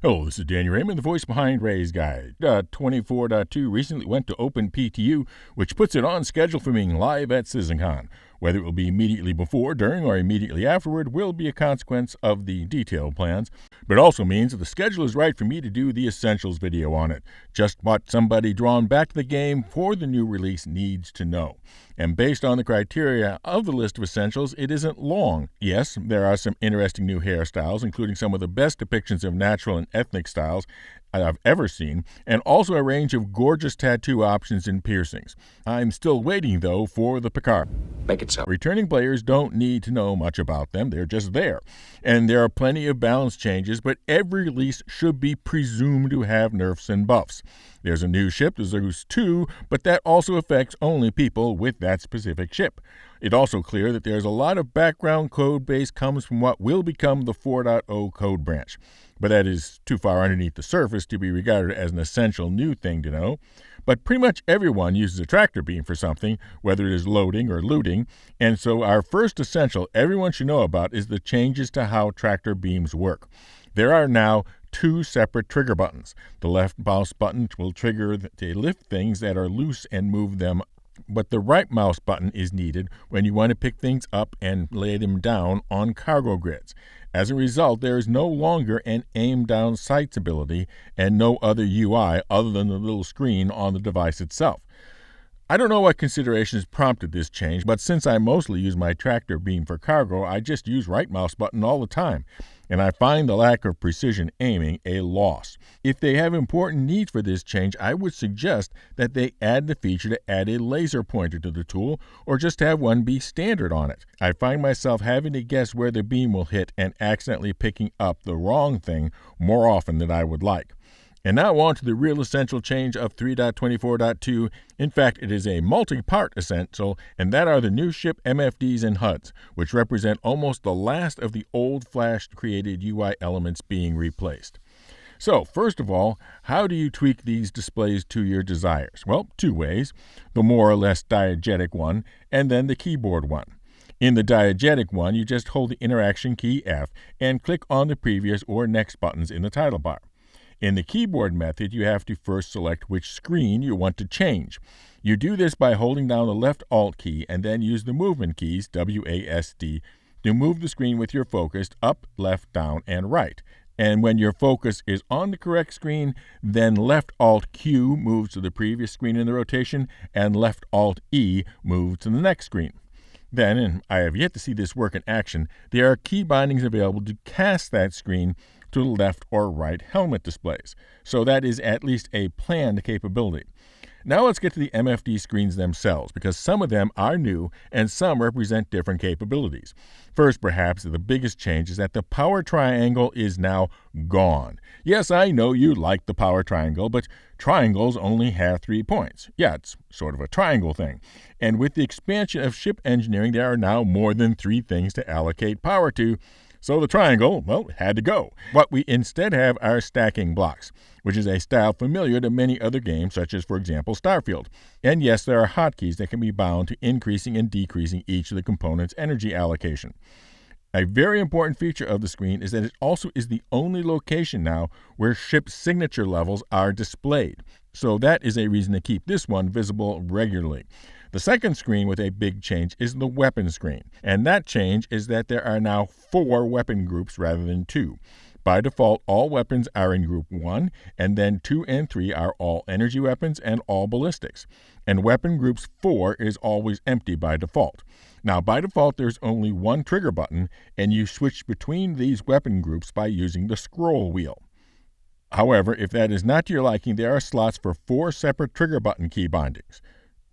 Hello, this is Danny Raymond, the voice behind Ray's Guide. 24.2 recently went to OpenPTU, which puts it on schedule for being live at CitizenCon. Whether it will be immediately before, during, or immediately afterward will be a consequence of the detailed plans, but it also means that the schedule is right for me to do the Essentials video on it, just what somebody drawn back to the game for the new release needs to know. And based on the criteria of the list of essentials, it isn't long. Yes, there are some interesting new hairstyles, including some of the best depictions of natural and ethnic styles I've ever seen, and also a range of gorgeous tattoo options and piercings. I'm still waiting, though, for the Picard. Make it so. Returning players don't need to know much about them. They're just there. And there are plenty of balance changes, but every release should be presumed to have nerfs and buffs. There's a new ship, the Zeus 2, but that also affects only people with that specific ship. It's also clear that there's a lot of background code base comes from what will become the 4.0 code branch. But that is too far underneath the surface to be regarded as an essential new thing to know. But pretty much everyone uses a tractor beam for something, whether it is loading or looting, and so our first essential everyone should know about is the changes to how tractor beams work. There are now 2 separate trigger buttons. The left mouse button will trigger to lift things that are loose and move them, but the right mouse button is needed when you want to pick things up and lay them down on cargo grids. As a result, there is no longer an aim-down sights ability and no other UI other than the little screen on the device itself. I don't know what considerations prompted this change, but since I mostly use my tractor beam for cargo, I just use right mouse button all the time, and I find the lack of precision aiming a loss. If they have important needs for this change, I would suggest that they add the feature to add a laser pointer to the tool, or just have one be standard on it. I find myself having to guess where the beam will hit and accidentally picking up the wrong thing more often than I would like. And now on to the real essential change of 3.24.2. In fact, it is a multi-part essential, and that are the new ship MFDs and HUDs, which represent almost the last of the old Flash-created UI elements being replaced. So, first of all, how do you tweak these displays to your desires? Well, 2 ways, the more or less diegetic one, and then the keyboard one. In the diegetic one, you just hold the interaction key F and click on the previous or next buttons in the title bar. In the keyboard method, you have to first select which screen you want to change. You do this by holding down the left Alt key and then use the movement keys, WASD, to move the screen with your focus up, left, down, and right. And when your focus is on the correct screen, then left Alt Q moves to the previous screen in the rotation, and left Alt E moves to the next screen. Then, and I have yet to see this work in action, there are key bindings available to cast that screen to the left or right helmet displays. So that is at least a planned capability. Now let's get to the MFD screens themselves, because some of them are new and some represent different capabilities. First, perhaps, the biggest change is that the power triangle is now gone. Yes, I know you like the power triangle, but triangles only have 3 points. Yeah, it's sort of a triangle thing. And with the expansion of ship engineering, there are now more than 3 things to allocate power to. So the triangle, well, had to go. What we instead have are stacking blocks, which is a style familiar to many other games, such as, for example, Starfield. And yes, there are hotkeys that can be bound to increasing and decreasing each of the components' energy allocation. A very important feature of the screen is that it also is the only location now where ship signature levels are displayed. So that is a reason to keep this one visible regularly. The second screen with a big change is the weapon screen, and that change is that there are now 4 weapon groups rather than 2. By default, all weapons are in Group 1, and then 2 and 3 are all energy weapons and all ballistics. And weapon groups 4 is always empty by default. Now, by default, there's only 1 trigger button, and you switch between these weapon groups by using the scroll wheel. However, if that is not to your liking, there are slots for 4 separate trigger button key bindings.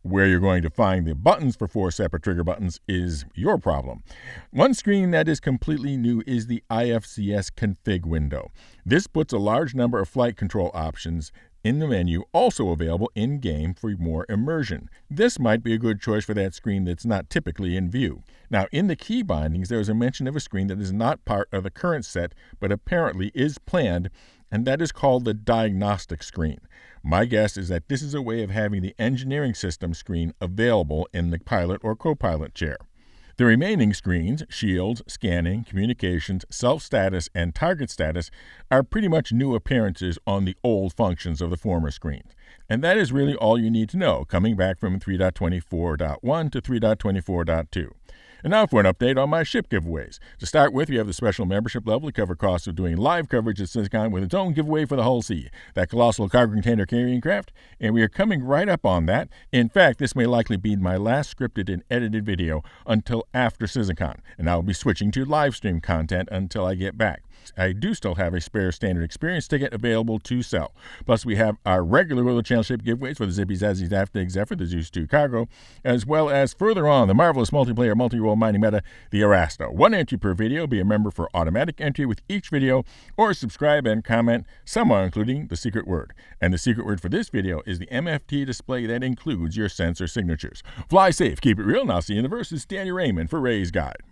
Where you're going to find the buttons for 4 separate trigger buttons is your problem. One screen that is completely new is the IFCS config window. This puts a large number of flight control options in the menu, also available in-game for more immersion. This might be a good choice for that screen that's not typically in view. Now, in the key bindings, there is a mention of a screen that is not part of the current set, but apparently is planned, and that is called the diagnostic screen. My guess is that this is a way of having the engineering system screen available in the pilot or co-pilot chair. The remaining screens, shields, scanning, communications, self-status, and target status are pretty much new appearances on the old functions of the former screens. And that is really all you need to know, coming back from 3.24.1 to 3.24.2. And now for an update on my ship giveaways. To start with, we have the special membership level to cover costs of doing live coverage at CISCON with its own giveaway for the Hull C, that colossal cargo container carrying craft, and we are coming right up on that. In fact, this may likely be my last scripted and edited video until after CISCON, and I will be switching to live stream content until I get back. I do still have a spare standard experience ticket available to sell. Plus, we have our regular Roller Channel ship giveaways for the Zippy Zazzy Zaftig Zephyr, the Zeus 2 cargo, as well as further on the marvelous multiplayer multi-role mining meta, the Erasta. 1 entry per video. Be a member for automatic entry with each video, or subscribe and comment, somewhere including the secret word. And the secret word for this video is the MFD display that includes your sensor signatures. Fly safe, keep it real, and I'll see you in the verse. It's Danny Raymond for Ray's Guide.